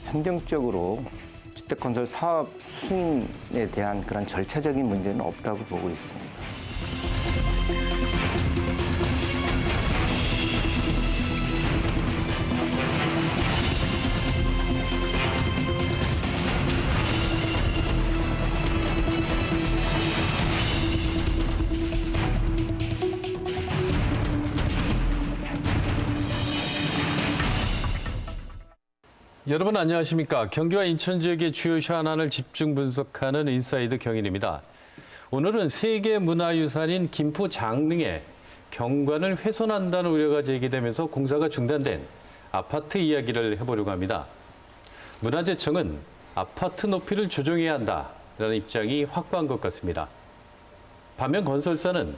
행정적으로 주택건설 사업 승인에 대한 그런 절차적인 문제는 없다고 보고 있습니다. 여러분 안녕하십니까? 경기와 인천 지역의 주요 현안을 집중 분석하는 인사이드 경인입니다. 오늘은 세계문화유산인 김포 장릉에 경관을 훼손한다는 우려가 제기되면서 공사가 중단된 아파트 이야기를 해보려고 합니다. 문화재청은 아파트 높이를 조정해야 한다라는 입장이 확고한 것 같습니다. 반면 건설사는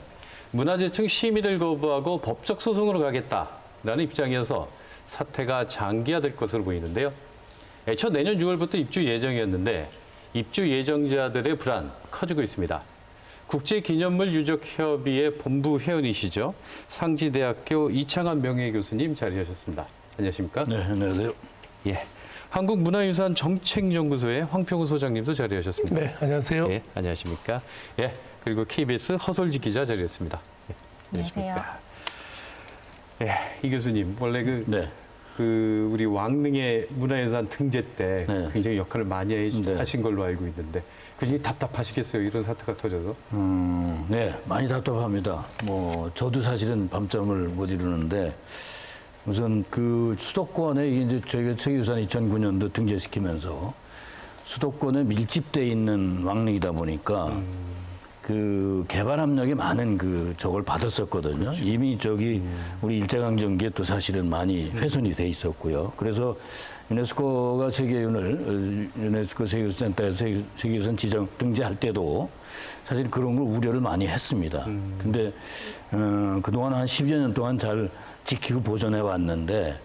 문화재청 심의를 거부하고 법적 소송으로 가겠다라는 입장이어서 사태가 장기화될 것으로 보이는데요. 애초 내년 6월부터 입주 예정이었는데 입주 예정자들의 불안 커지고 있습니다. 국제기념물 유적협의회 본부 회원이시죠. 상지대학교 이창환 명예교수님 자리하셨습니다. 안녕하십니까? 네, 안녕하세요. 예, 한국문화유산 정책연구소의 황평우 소장님도 자리하셨습니다. 네, 안녕하세요. 예, 안녕하십니까? 예, 그리고 KBS 허솔지 기자 자리했습니다. 예, 안녕하세요. 예, 이 교수님 원래 네. 우리 왕릉의 문화유산 등재 때 네. 굉장히 역할을 많이 네. 하신 걸로 알고 있는데 굉장히 답답하시겠어요, 이런 사태가 터져서? 네, 많이 답답합니다. 저도 사실은 밤잠을 못 이루는데 우선 그 수도권에 이제 저희가 세계유산 2009년도 등재시키면서 수도권에 밀집돼 있는 왕릉이다 보니까 그 개발 압력이 많은 저걸 받았었거든요. 이미 우리 일제강점기에 또 사실은 많이 훼손이 돼 있었고요. 그래서 유네스코가 유네스코 세계유산센터에서 세계유산 지정 등재할 때도 사실 그런 걸 우려를 많이 했습니다. 근데 그동안 한 10여 년 동안 잘 지키고 보존해 왔는데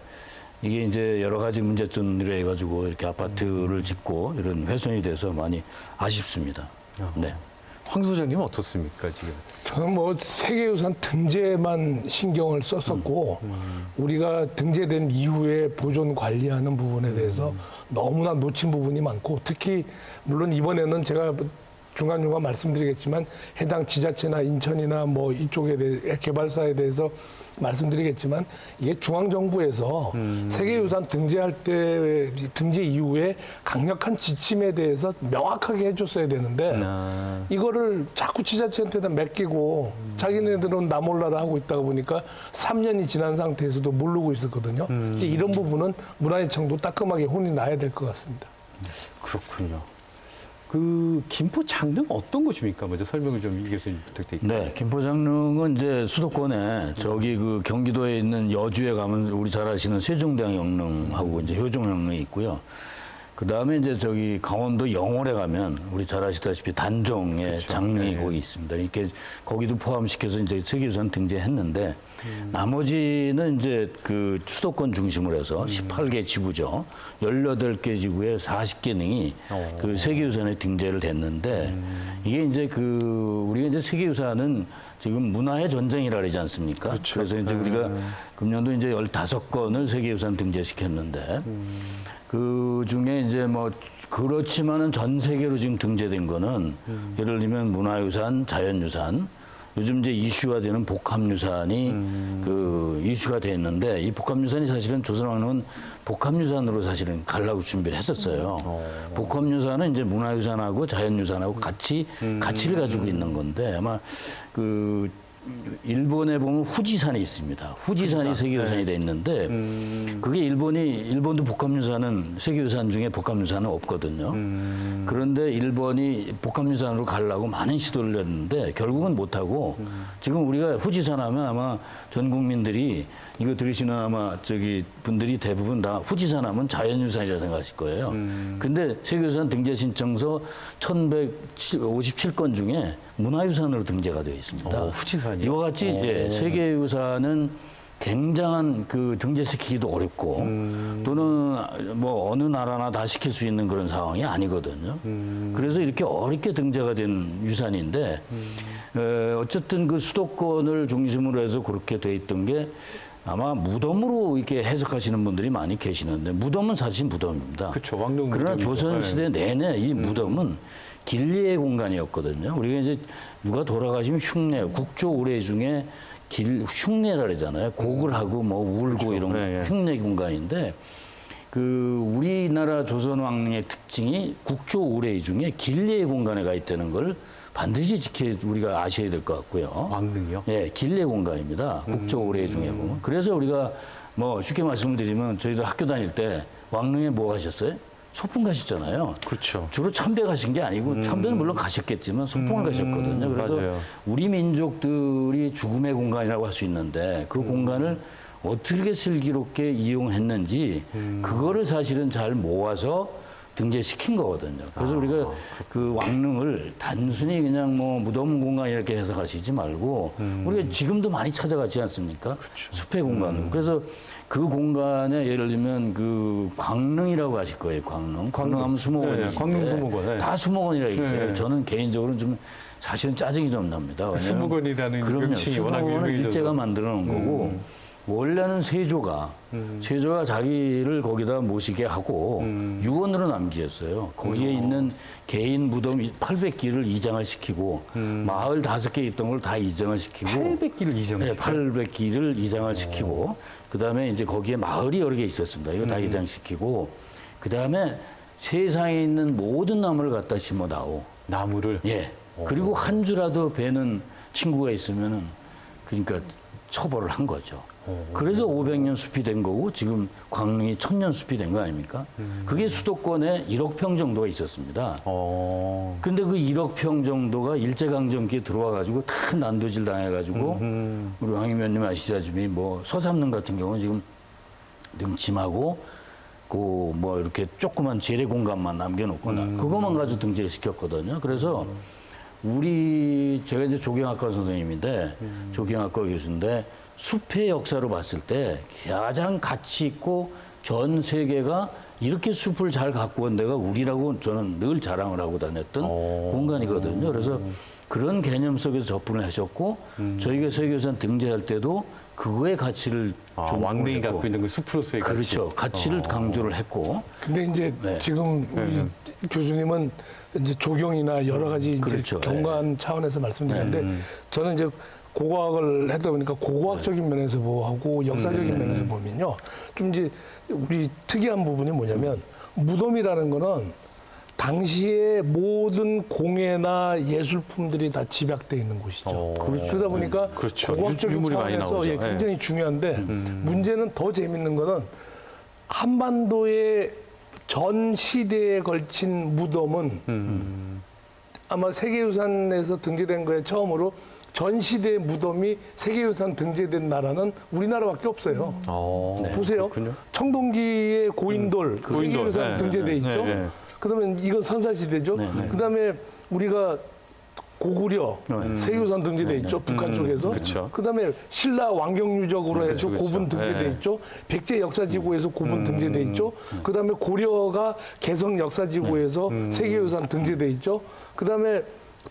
이게 이제 여러 가지 문제점으로 해가지고 이렇게 아파트를 짓고 이런 훼손이 돼서 많이 아쉽습니다. 네. 황 소장님은 어떻습니까, 지금? 저는 세계유산 등재만 신경을 썼었고 우리가 등재된 이후에 보존 관리하는 부분에 대해서 너무나 놓친 부분이 많고 특히 물론 이번에는 제가 중간중간 말씀드리겠지만 해당 지자체나 인천이나 이쪽에 대해 개발사에 대해서 말씀드리겠지만 이게 중앙정부에서 세계유산 등재할 때 등재 이후에 강력한 지침에 대해서 명확하게 해줬어야 되는데 이거를 자꾸 지자체한테다 맡기고 자기네들은 나 몰라라 하고 있다가 보니까 3년이 지난 상태에서도 모르고 있었거든요. 이제 이런 부분은 문화재청도 따끔하게 혼이 나야 될 것 같습니다. 그렇군요. 김포 장릉 어떤 곳입니까? 먼저 설명을 좀 이 교수님 부탁드릴게요. 네, 김포 장릉은 이제 수도권에 경기도에 있는 여주에 가면 우리 잘 아시는 세종대왕 영릉하고 이제 효종영릉이 있고요. 그 다음에 이제 강원도 영월에 가면 우리 잘 아시다시피 단종에 그렇죠. 장릉이 거기 있습니다. 이렇게 거기도 포함시켜서 이제 세계유산 등재했는데 나머지는 이제 그 수도권 중심으로 해서 18개 지구죠. 18개 지구에 40개 능이 그 세계유산에 등재를 됐는데 이게 이제 우리가 이제 세계유산은 지금 문화의 전쟁이라 그러지 않습니까? 그렇죠. 그래서 이제 우리가 금년도 이제 15건을 세계유산 등재시켰는데 그 중에 이제 그렇지만은 전 세계로 지금 등재된 거는 예를 들면 문화유산, 자연유산, 요즘 이제 이슈가 되는 복합유산이 이슈가 돼 있는데 이 복합유산이 사실은 조선왕릉은 복합유산으로 사실은 가려고 준비를 했었어요. 복합유산은 이제 문화유산하고 자연유산하고 같이 가치를 가지고 있는 건데 아마 일본에 보면 후지산이 있습니다. 후지산이 세계유산이 돼 있는데 그게 일본도 복합유산은 세계유산 중에 복합유산은 없거든요. 그런데 일본이 복합유산으로 가려고 많은 시도를 했는데 결국은 못하고 지금 우리가 후지산 하면 아마 전 국민들이 이거 들으시는 아마 분들이 대부분 다 후지산 하면 자연유산이라 생각하실 거예요. 근데 세계유산 등재 신청서 1157건 중에 문화유산으로 등재가 되어 있습니다. 후지산이요? 이와 같이 세계유산은 굉장한 등재시키기도 어렵고 또는 어느 나라나 다 시킬 수 있는 그런 상황이 아니거든요. 그래서 이렇게 어렵게 등재가 된 유산인데 어쨌든 그 수도권을 중심으로 해서 그렇게 돼 있던 게 아마 무덤으로 이렇게 해석하시는 분들이 많이 계시는데 무덤은 사실 무덤입니다. 그렇죠. 왕릉 그러나 무덤이죠. 조선 시대 내내 이 무덤은 길리의 공간이었거든요. 우리가 이제 누가 돌아가시면 흉내, 국조 오래 중에 흉내라 그러잖아요. 곡을 하고 뭐 울고 이런 네, 네. 흉내 공간인데 그 우리나라 조선 왕릉의 특징이 국조 오래 중에 길리의 공간에 가 있다는 걸 반드시 우리가 아셔야 될 것 같고요. 왕릉이요? 예, 길례 공간입니다. 국조 오래 중에 보면. 그래서 우리가 뭐 쉽게 말씀을 드리면 저희들 학교 다닐 때 왕릉에 뭐 가셨어요? 소풍 가셨잖아요. 그렇죠. 주로 참배 가신 게 아니고 참배는 물론 가셨겠지만 소풍을 가셨거든요. 그래서 맞아요. 우리 민족들이 죽음의 공간이라고 할 수 있는데 그 공간을 어떻게 슬기롭게 이용했는지 그거를 사실은 잘 모아서 등재시킨 거거든요. 그래서 우리가 그 왕릉을 단순히 그냥 뭐 무덤 공간 이렇게 해석하시지 말고 우리가 지금도 많이 찾아가지 않습니까? 숲의 공간으로. 그래서 그 공간에 예를 들면 그 광릉이라고 하실 거예요. 광릉하면 수목원이 네, 광릉 수목원. 네. 다 수목원이라고 있어요. 네. 저는 개인적으로는 좀 사실은 짜증이 좀 납니다. 왜냐면 수목원이라는 그럼요. 명칭이 워낙 수목원은 유명해져서. 일제가 만들어 놓은 거고 원래는 세조가 자기를 거기다 모시게 하고 유언으로 남기었어요. 거기에 있는 개인 무덤 800기를 이장을 시키고 마을 5개 있던 걸 다 이장을 시키고 800기를 이장을 네, 시켜요? 800기를 이장을 시키고 그다음에 이제 거기에 마을이 여러 개 있었습니다. 이거 다 이장시키고 그다음에 세상에 있는 모든 나무를 갖다 심어 놔오. 나무를. 예. 그리고 한 주라도 베는 친구가 있으면은 그러니까 처벌을 한 거죠. 그래서 500년 숲이 된 거고 지금 광릉이 1000년 숲이 된 거 아닙니까? 그게 수도권에 1억 평 정도가 있었습니다. 근데 그 1억 평 정도가 일제강점기에 들어와가지고 다 난도질 당해가지고 우리 왕 의원님 아시다시피 뭐 서삼릉 같은 경우는 지금 능침하고 그 뭐 이렇게 조그만 재래 공간만 남겨놓고 그것만 가지고 등재를 시켰거든요. 그래서 제가 이제 조경학과 선생님인데 조경학과 교수인데 숲의 역사로 봤을 때 가장 가치 있고 전 세계가 이렇게 숲을 잘 갖고 온 데가 우리라고 저는 늘 자랑을 하고 다녔던 공간이거든요. 그래서 그런 개념 속에서 접근을 하셨고 저희가 세계유산 등재할 때도 그거의 가치를 왕릉이 했고, 갖고 있는 그 숲으로서의 가치. 그렇죠. 가치를 강조를 했고 근데 이제 네. 지금 우리 교수님은 이제 조경이나 여러 가지 이제 그렇죠. 경관 차원에서 말씀드리는데 저는 이제 고고학을 했다 보니까 고고학적인 면에서 하고 역사적인 면에서 보면요. 좀 이제 우리 특이한 부분이 뭐냐면 무덤이라는 거는 당시에 모든 공예나 예술품들이 다 집약되어 있는 곳이죠. 그러다 보니까 그렇죠. 고고학적인 유물이 많이 차원에서 나오죠. 예, 굉장히 중요한데 문제는 더 재밌는 거는 한반도의 전 시대에 걸친 무덤은 아마 세계유산에서 등재된 거에 처음으로 전 시대의 무덤이 세계유산 등재된 나라는 우리나라밖에 없어요. 보세요. 그렇군요. 청동기의 고인돌 세계유산 네, 등재돼 네, 있죠. 네, 네. 그다음에 이건 선사시대죠. 네, 네. 그다음에 우리가 고구려 세계유산 등재돼 있죠. 북한 쪽에서. 그쵸. 그다음에 신라 왕경유적으로 해서 그쵸. 고분 등재돼 네. 있죠. 백제 역사지구에서 고분 등재돼 있죠. 그다음에 고려가 개성 역사지구에서 세계유산 등재돼 있죠. 그다음에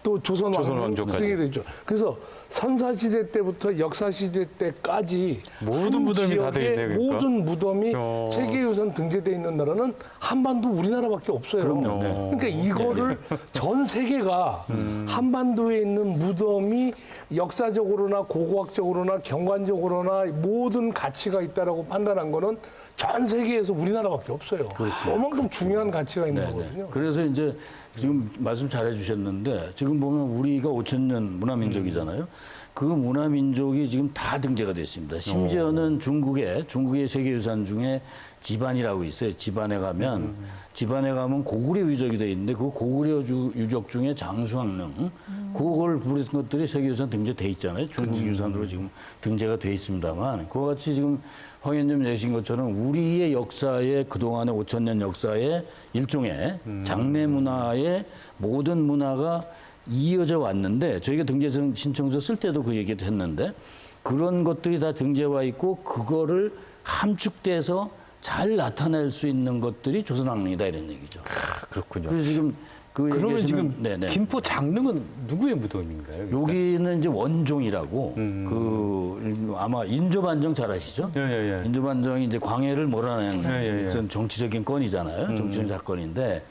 또 조선 왕조까지. 등재돼 있죠. 그래서 선사시대 때부터 역사시대 때까지 모든 한 무덤이 다 돼 지역에 있네요, 그러니까. 모든 무덤이 세계유산 등재돼 있는 나라는 한반도 우리나라밖에 없어요. 그럼요. 네. 그러니까 이거를 전 세계가 한반도에 있는 무덤이 역사적으로나 고고학적으로나 경관적으로나 모든 가치가 있다라고 판단한 거는 전 세계에서 우리나라밖에 없어요. 그만큼 중요한 가치가 있는 거거든요. 그래서 이제 지금 말씀 잘 해주셨는데 지금 보면 우리가 5,000년 문화민족이잖아요. 그 문화민족이 지금 다 등재가 됐습니다. 심지어는 중국의 세계유산 중에 지반이라고 있어요. 지반에 가면 고구려 유적이 돼 있는데 그 고구려 유적 중에 장수왕릉 그걸 부른 것들이 세계유산 등재돼 있잖아요. 중국 유산으로 지금 등재가 돼 있습니다만 그와 같이 지금 황 의원님 내신 것처럼 우리의 역사에 그동안의 5,000년 역사의 일종의 장래 문화의 모든 문화가 이어져 왔는데 저희가 등재 신청서 쓸 때도 그 얘기도 했는데 그런 것들이 다 등재와 있고 그거를 함축돼서 잘 나타낼 수 있는 것들이 조선왕릉이다 이런 얘기죠. 그렇군요. 그래서 지금 그 그러면 얘기하시는- 지금 네네. 김포 장릉은 누구의 무덤인가요? 여기는 이제 원종이라고 그 아마 인조반정 잘 아시죠? 예. 인조반정이 이제 광해를 몰아낸 예. 무슨 정치적인 건이잖아요. 정치적인 사건인데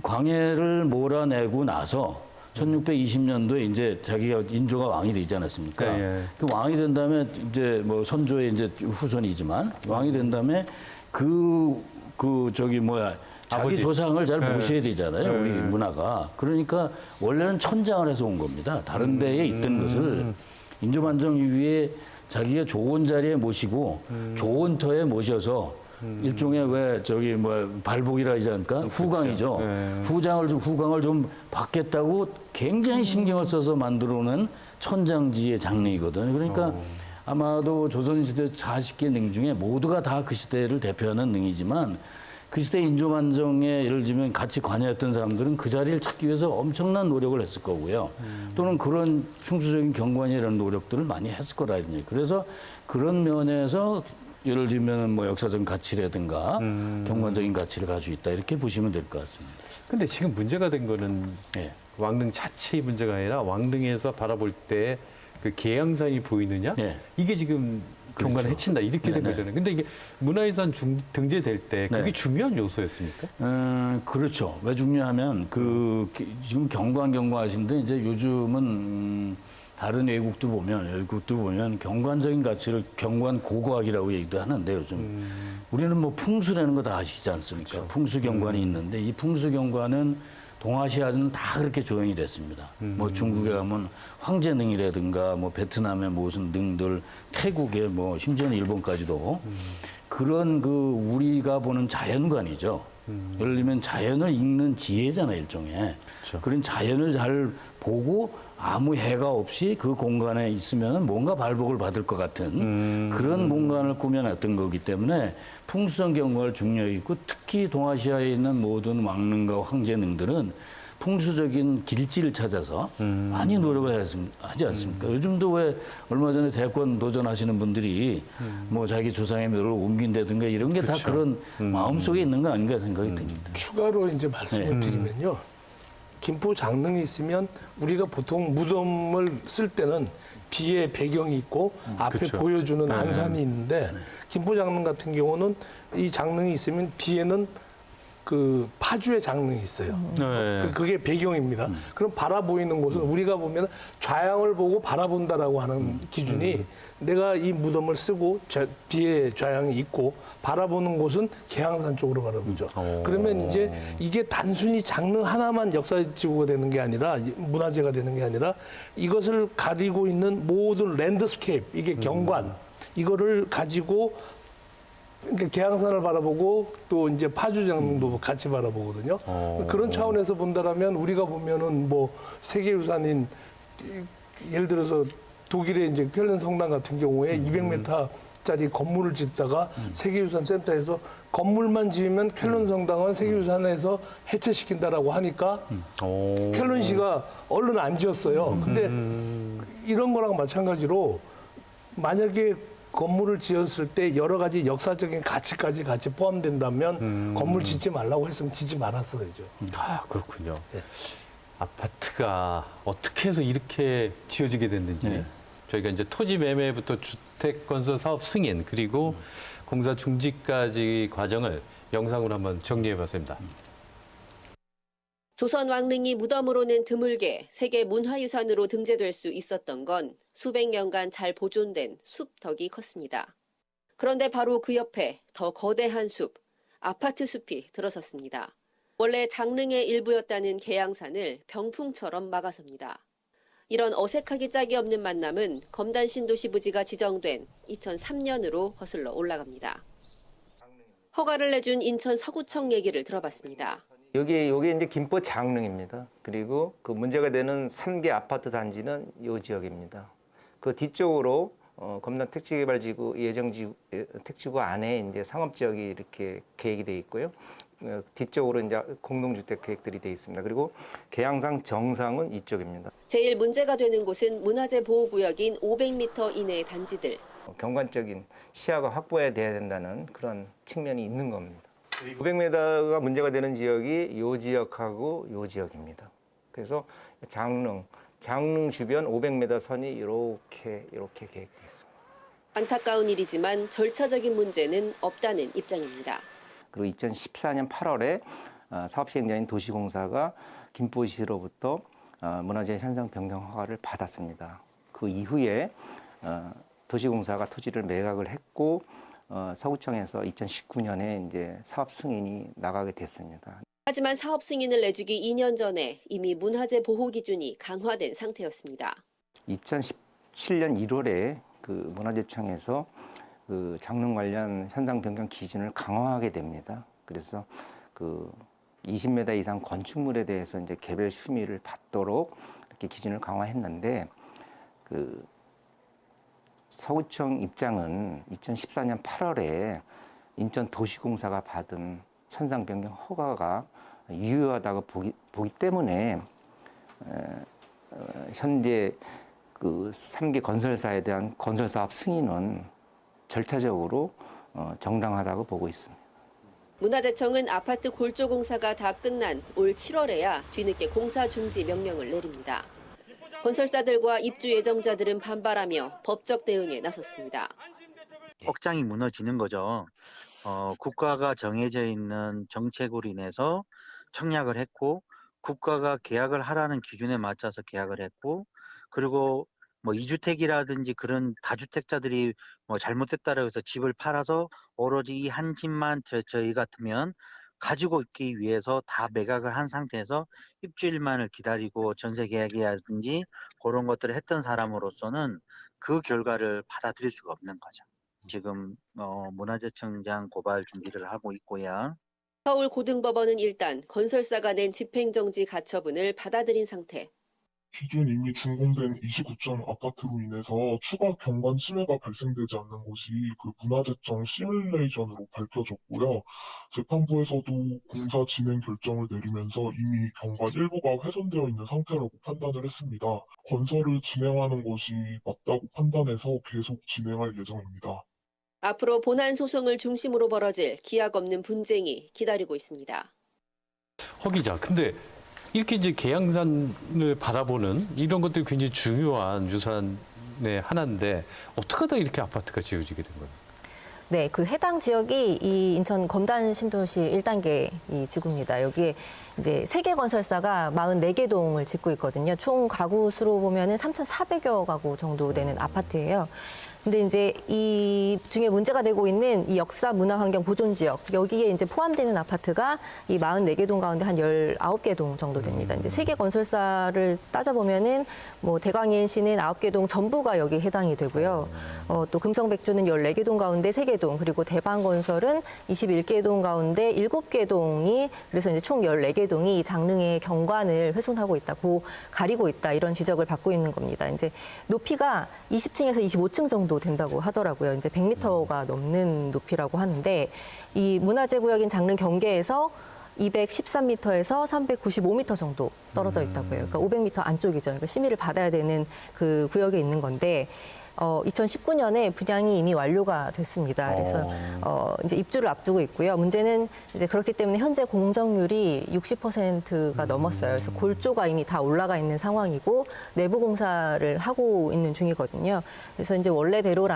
광해를 몰아내고 나서 1620년도에 이제 자기가 인조가 왕이 되지 않았습니까? 예. 그 왕이 된 다음에 이제 뭐 선조의 이제 후손이지만 왕이 된 다음에 자기 자기 아버지. 조상을 잘 예. 모셔야 되잖아요. 우리 문화가. 그러니까 원래는 천장을 해서 온 겁니다. 다른 데에 있던 것을 인조반정 이후에 자기가 좋은 자리에 모시고 좋은 터에 모셔서 일종의 발복이라 하지 않을까? 후광이죠. 예. 후광을 좀 받겠다고 굉장히 신경을 써서 만들어 놓은 천장지의 장르이거든요. 그러니까 아마도 조선시대 40개 능 중에 모두가 다 그 시대를 대표하는 능이지만 그 시대 인조반정에 예를 들면 같이 관여했던 사람들은 그 자리를 찾기 위해서 엄청난 노력을 했을 거고요. 또는 그런 흉수적인 경관이나 이런 노력들을 많이 했을 거라든요. 그래서 그런 면에서 예를 들면 뭐 역사적인 가치라든가 경관적인 가치를 가지고 있다 이렇게 보시면 될 것 같습니다. 근데 지금 문제가 된 거는 예. 왕릉 자체의 문제가 아니라 왕릉에서 바라볼 때 그 계양산이 보이느냐? 네. 이게 지금 경관을 그렇죠. 해친다 이렇게 된 네네. 거잖아요. 근데 이게 문화유산 등재될 때 그게 네. 중요한 요소였습니까? 그렇죠. 왜 중요하면 지금 경관하시는데 이제 요즘은 다른 외국도 보면 경관적인 가치를 경관 고고학이라고 얘기도 하는데 요즘 우리는 뭐 풍수라는 거 다 아시지 않습니까? 그렇죠. 풍수 경관이 있는데 이 풍수 경관은 동아시아는 다 그렇게 조형이 됐습니다. 뭐 중국에 가면 황제능이라든가 뭐 베트남의 무슨 능들, 태국에 뭐 심지어는 일본까지도 그런 우리가 보는 자연관이죠. 예를 들면 자연을 읽는 지혜잖아요, 일종의. 그렇죠. 그런 자연을 잘 보고 아무 해가 없이 그 공간에 있으면 뭔가 발복을 받을 것 같은 그런 공간을 꾸며놨던 거기 때문에 풍수성 경관을 중요히 있고 특히 동아시아에 있는 모든 왕릉과 황제능들은 풍수적인 길지를 찾아서 많이 노력을 하지 않습니까? 요즘도 왜 얼마 전에 대권 도전하시는 분들이 뭐 자기 조상의 묘를 옮긴다든가 이런 게 다 그런 마음속에 있는 거 아닌가 생각이 듭니다. 추가로 이제 말씀을 드리면요. 김포 장릉이 있으면 우리가 보통 무덤을 쓸 때는 뒤에 배경이 있고 앞에 그쵸. 보여주는 안산이 있는데 김포 장릉 같은 경우는 이 장릉이 있으면 뒤에는 그 파주의 장릉이 있어요. 네. 그게 배경입니다. 그럼 바라보이는 곳은 우리가 보면 좌양을 보고 바라본다라고 하는 기준이 내가 이 무덤을 쓰고 뒤에 좌양이 있고 바라보는 곳은 계양산 쪽으로 바라보죠. 그러면 이제 이게 단순히 장릉 하나만 역사지구가 되는 게 아니라 문화재가 되는 게 아니라 이것을 가리고 있는 모든 랜드스케이프, 이게 경관, 이거를 가지고 그러니까 계양산을 바라보고 또 이제 파주 장릉도 같이 바라보거든요. 그런 차원에서 본다라면 우리가 보면은 뭐 세계유산인 예를 들어서 독일의 이제 쾰른 성당 같은 경우에 200m짜리 건물을 짓다가 세계유산 센터에서 건물만 지으면 쾰른 성당은 세계유산에서 해체시킨다라고 하니까 쾰른 씨가 얼른 안 지었어요. 근데 이런 거랑 마찬가지로 만약에 건물을 지었을 때 여러 가지 역사적인 가치까지 같이 포함된다면 건물 짓지 말라고 했으면 짓지 말았어야죠. 아, 그렇군요. 아파트가 어떻게 해서 이렇게 지어지게 됐는지 저희가 이제 토지 매매부터 주택 건설 사업 승인 그리고 공사 중지까지 과정을 영상으로 한번 정리해 봤습니다. 조선 왕릉이 무덤으로는 드물게 세계 문화유산으로 등재될 수 있었던 건 수백 년간 잘 보존된 숲 덕이 컸습니다. 그런데 바로 그 옆에 더 거대한 숲, 아파트 숲이 들어섰습니다. 원래 장릉의 일부였다는 계양산을 병풍처럼 막아섭니다. 이런 어색하기 짝이 없는 만남은 검단 신도시 부지가 지정된 2003년으로 거슬러 올라갑니다. 허가를 내준 인천 서구청 얘기를 들어봤습니다. 요게 이제 김포 장릉입니다. 그리고 그 문제가 되는 3개 아파트 단지는 이 지역입니다. 그 뒤쪽으로 검단 택지개발지구 예정지구 택지구 안에 이제 상업지역이 이렇게 계획이 돼 있고요. 뒤쪽으로 이제 공동주택 계획들이 돼 있습니다. 그리고 계양산 정상은 이쪽입니다. 제일 문제가 되는 곳은 문화재 보호구역인 500m 이내의 단지들. 경관적인 시야가 확보해야 돼야 된다는 그런 측면이 있는 겁니다. 500m가 문제가 되는 지역이 요 지역하고 요 지역입니다. 그래서 장릉 주변 500m 선이 이렇게 계획되어 있습니다. 안타까운 일이지만 절차적인 문제는 없다는 입장입니다. 그리고 2014년 8월에 사업 시행자인 도시공사가 김포시로부터 문화재 현상 변경 허가를 받았습니다. 그 이후에 도시공사가 토지를 매각을 했고 서구청에서 2019년에 이제 사업 승인이 나가게 됐습니다. 하지만 사업 승인을 내주기 2년 전에 이미 문화재 보호 기준이 강화된 상태였습니다. 2017년 1월에 그 문화재청에서 그 장릉 관련 현상 변경 기준을 강화하게 됩니다. 그래서 그 20m 이상 건축물에 대해서 이제 개별 심의를 받도록 이렇게 기준을 강화했는데 그 서구청 입장은 2014년 8월에 인천도시공사가 받은 현상 변경 허가가 유효하다고 보기 때문에 현재 그 3개 건설사에 대한 건설사업 승인은 절차적으로 정당하다고 보고 있습니다. 문화재청은 아파트 골조 공사가 다 끝난 올 7월에야 뒤늦게 공사 중지 명령을 내립니다. 건설사들과 입주 예정자들은 반발하며 법적 대응에 나섰습니다. 억장이 무너지는 거죠. 국가가 정해져 있는 정책으로 인해서 청약을 했고 국가가 계약을 하라는 기준에 맞춰서 계약을 했고 그리고 뭐 2주택이라든지 그런 다주택자들이 뭐 잘못됐다라고 해서 집을 팔아서 오로지 이 한 집만 저희 같으면 가지고 있기 위해서 다 매각을 한 상태에서 입주일만을 기다리고 전세 계약이라든지 그런 것들을 했던 사람으로서는 그 결과를 받아들일 수가 없는 거죠. 지금 문화재청장 고발 준비를 하고 있고요. 서울고등법원은 일단 건설사가 낸 집행정지 가처분을 받아들인 상태. 기존 이미 준공된 29점 아파트로 인해서 추가 경관 침해가 발생되지 않는 것이 그 문화재청 시뮬레이션으로 밝혀졌고요. 재판부에서도 공사 진행 결정을 내리면서 이미 경관 일부가 훼손되어 있는 상태라고 판단을 했습니다. 건설을 진행하는 것이 맞다고 판단해서 계속 진행할 예정입니다. 앞으로 본안 소송을 중심으로 벌어질 기약 없는 분쟁이 기다리고 있습니다. 허 기자, 근데 이렇게 이제 계양산을 바라보는 이런 것들이 굉장히 중요한 유산의 하나인데 어떻게 하다 이렇게 아파트가 지어지게 된 거예요? 네, 그 해당 지역이 이 인천 검단 신도시 1단계 이 지구입니다. 여기에 이제 3개 건설사가 44개 동을 짓고 있거든요. 총 가구 수로 보면은 3,400여 가구 정도 되는 아파트예요. 근데 이제 이 중에 문제가 되고 있는 이 역사 문화환경 보존 지역, 여기에 이제 포함되는 아파트가 이 44개 동 가운데 한 19개 동 정도 됩니다. 이제 3개 건설사를 따져보면은 뭐 대광ENC는 9개 동 전부가 여기에 해당이 되고요. 또 금성백조는 14개 동 가운데 3개 동, 그리고 대방건설은 21개 동 가운데 7개 동이, 그래서 이제 총 14개 동이 장릉의 경관을 훼손하고 있다고 가리고 있다, 이런 지적을 받고 있는 겁니다. 이제 높이가 20층에서 25층 정도 된다고 하더라고요. 이제 100m가 넘는 높이라고 하는데 이 문화재 구역인 장릉 경계에서 213m에서 395m 정도 떨어져 있다고 해요. 그러니까 500m 안쪽이죠. 그러니까 심의를 받아야 되는 그 구역에 있는 건데 2019년에 분양이 이미 완료가 됐습니다. 그래서 이제 입주를 앞두고 있고요. 문제는 이제 그렇기 때문에 현재 공정률이 60%가 넘었어요. 그래서 골조가 이미 다 올라가 있는 상황이고 내부 공사를 하고 있는 중이거든요. 그래서 이제 원래대로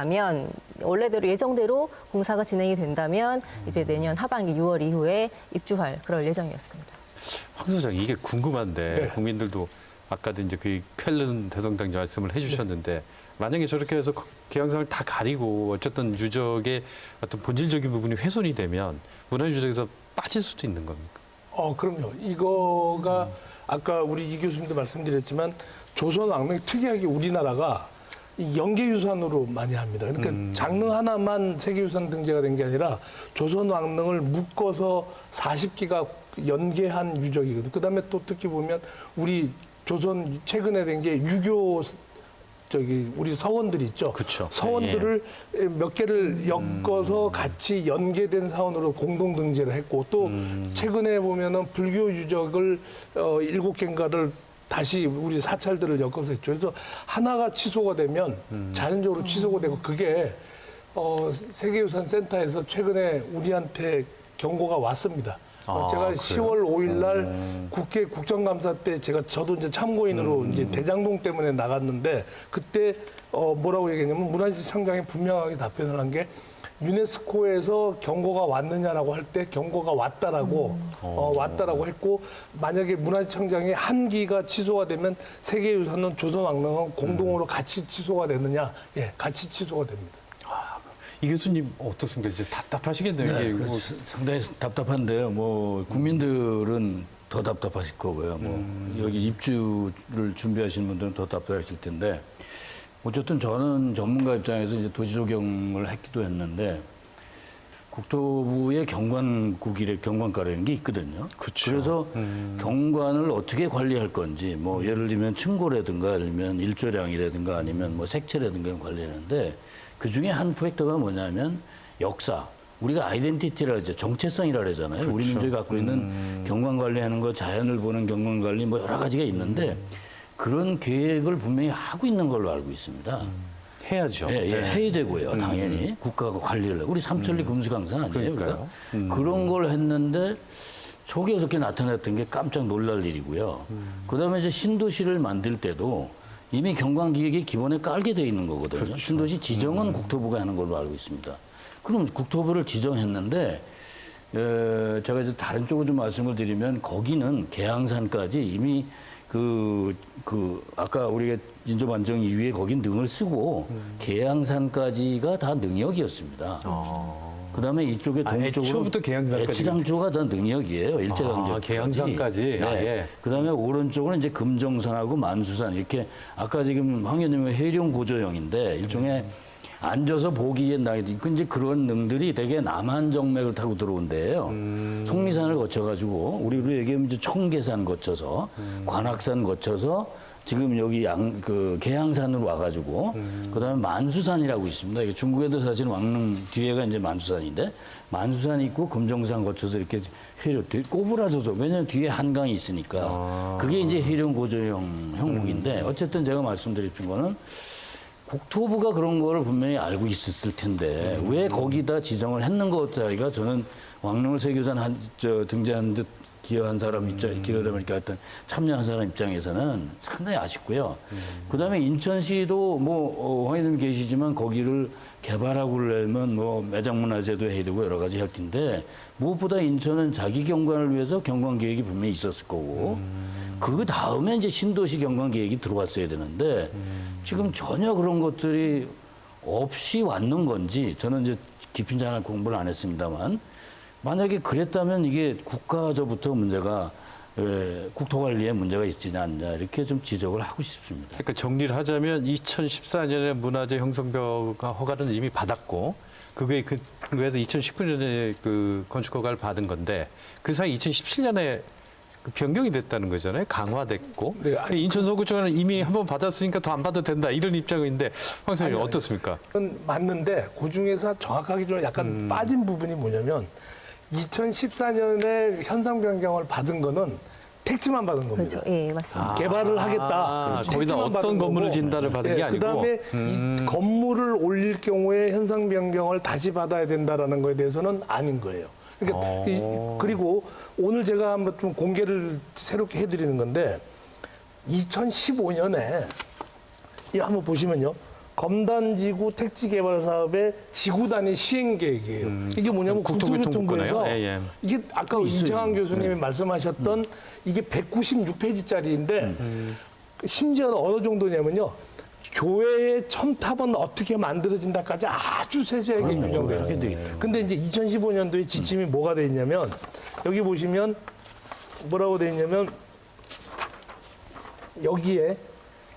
예정대로 공사가 진행이 된다면 이제 내년 하반기 6월 이후에 입주할 그럴 예정이었습니다. 황 소장, 이게 궁금한데 네. 국민들도 아까도 이제 그 쾰른 대성당자 말씀을 해주셨는데 만약에 저렇게 해서 계양산을 다 가리고 어쨌든 유적의 어떤 본질적인 부분이 훼손이 되면 문화유적에서 빠질 수도 있는 겁니까? 그럼요. 이거가 아까 우리 이 교수님도 말씀드렸지만 조선 왕릉이 특이하게 우리나라가 이 연계유산으로 많이 합니다. 그러니까 장릉 하나만 세계유산 등재가 된 게 아니라 조선 왕릉을 묶어서 40기가 연계한 유적이거든요. 그다음에 또 특히 보면 우리 조선 최근에 된 게 유교 우리 서원들 있죠. 그쵸. 서원들을 몇 개를 엮어서 같이 연계된 사원으로 공동 등재를 했고 또 최근에 보면은 불교 유적을 7개인가를 다시 우리 사찰들을 엮어서 했죠. 그래서 하나가 취소가 되면 자연적으로 취소가 되고 그게 세계유산센터에서 최근에 우리한테 경고가 왔습니다. 아, 제가 그래요? 10월 5일 날 국회 국정감사 때 저도 이제 참고인으로 이제 대장동 때문에 나갔는데 그때 뭐라고 얘기했냐면 문화재청장이 분명하게 답변을 한 게 유네스코에서 경고가 왔느냐라고 할 때 경고가 왔다라고 왔다라고 했고 만약에 문화재청장이 한 기가 취소가 되면 세계유산은 조선왕릉은 공동으로 같이 취소가 되느냐? 예, 같이 취소가 됩니다. 이 교수님 어떻습니까? 이제 답답하시겠네요. 네, 이게 그 뭐 상당히 답답한데요. 뭐 국민들은 더 답답하실 거고요. 뭐 여기 입주를 준비하시는 분들은 더 답답하실 텐데 어쨌든 저는 전문가 입장에서 이제 도시 조경을 했기도 했는데 국토부의 경관국이래 경관과라는 게 있거든요. 그쵸. 그래서 경관을 어떻게 관리할 건지 뭐 예를 들면 층고라든가 아니면 일조량이라든가 아니면 뭐 색채라든가 관리하는데 그 중에 한 포획터가 뭐냐면 역사. 우리가 아이덴티티라 하죠. 정체성이라 그러잖아요. 그렇죠. 우리 민족이 갖고 있는 경관 관리하는 거, 자연을 보는 경관 관리 뭐 여러 가지가 있는데 그런 계획을 분명히 하고 있는 걸로 알고 있습니다. 해야죠. 예, 예, 네. 해야 되고요. 당연히 국가가 관리를 하고 우리 삼천리 금수강산 아니에요? 그러니까요. 우리가? 그런 걸 했는데 저게 어떻게 나타났던 게 깜짝 놀랄 일이고요. 그다음에 이제 신도시를 만들 때도 이미 경관기획이 기본에 깔게 돼 있는 거거든요. 그렇죠. 신도시 지정은 국토부가 하는 걸로 알고 있습니다. 그럼 국토부를 지정했는데 제가 이제 다른 쪽으로 좀 말씀을 드리면 거기는 계양산까지 이미 아까 우리가 인접안정 이후에 거긴 능을 쓰고 계양산까지가 다 능역이었습니다. 그다음에 이쪽에 동쪽으로 애초부터 계양산까지. 애치당초가 다 능역이에요. 일제강점기. 계양산까지. 네. 아, 예. 그다음에 오른쪽은 이제 금정산하고 만수산 이렇게 아까 지금 황 의원님은 해룡 고조형인데 일종의 앉아서 보기에 나이 이제 그런 능들이 되게 남한 정맥을 타고 들어온대요. 속리산을 거쳐가지고 우리로 얘기하면 이제 청계산 거쳐서 관악산 거쳐서 지금 여기 계양산으로 와가지고 그다음에 만수산이라고 있습니다. 이게 중국에도 사실 왕릉 뒤에가 이제 만수산인데 만수산 있고 금정산 거쳐서 이렇게 해룡 꼬부라져서 왜냐하면 뒤에 한강이 있으니까 그게 이제 해룡 고조형 형국인데 어쨌든 제가 말씀드린 거는. 국토부가 그런 거를 분명히 알고 있었을 텐데 왜 거기다 지정을 했는 것자리가 저는 왕릉을 세계유산 등재한 듯 기여한 사람 기여하면 이렇게 하여튼 참여한 사람 입장에서는 상당히 아쉽고요. 그다음에 인천시도 황 의원님 계시지만 거기를 개발하고 그러려면 뭐 매장문화재도 해야 되고 여러 가지 할 텐데 무엇보다 인천은 자기 경관을 위해서 경관 계획이 분명히 있었을 거고 그 다음에 이제 신도시 경관 계획이 들어왔어야 되는데 지금 전혀 그런 것들이 없이 왔는 건지 저는 이제 깊이 있는 공부를 안 했습니다만 만약에 그랬다면 이게 국가적부터 문제가 국토관리에 문제가 있지 않냐 이렇게 좀 지적을 하고 싶습니다. 그러니까 정리를 하자면 2014년에 문화재 형성허가 허가는 이미 받았고 그게 그래서 2019년에 그 건축 허가를 받은 건데 그 사이 2017년에 변경이 됐다는 거잖아요. 강화됐고. 네. 인천 서구청은 이미 한번 받았으니까 더 안 받아도 된다. 이런 입장인데 황 선생님 어떻습니까? 그건 맞는데 그중에서 정확하게 좀 약간 빠진 부분이 뭐냐면 2014년에 현상 변경을 받은 거는 택지만 받은 겁니다. 그렇죠. 예, 맞습니다. 개발을 하겠다. 거기다 택지만 어떤 받은 건물을 거고. 진다를 받은 게 아니고. 그다음에 이 건물을 올릴 경우에 현상 변경을 다시 받아야 된다라는 거에 대해서는 아닌 거예요. 그러니까 그리고 오늘 제가 한번 좀 공개를 새롭게 해드리는 건데 2015년에 이 한번 보시면요. 검단지구 택지 개발 사업의 지구 단위 시행 계획이에요. 이게 뭐냐면 국토교통부에서 이게 아까 이창환 교수님이 말씀하셨던 이게 196페이지짜리인데 심지어는 어느 정도냐면요. 교외의 첨탑은 어떻게 만들어진다까지 아주 세세하게 규정돼요. 근데 이제 2015년도에 지침이 뭐가 돼 있냐면 여기 보시면 뭐라고 돼 있냐면 여기에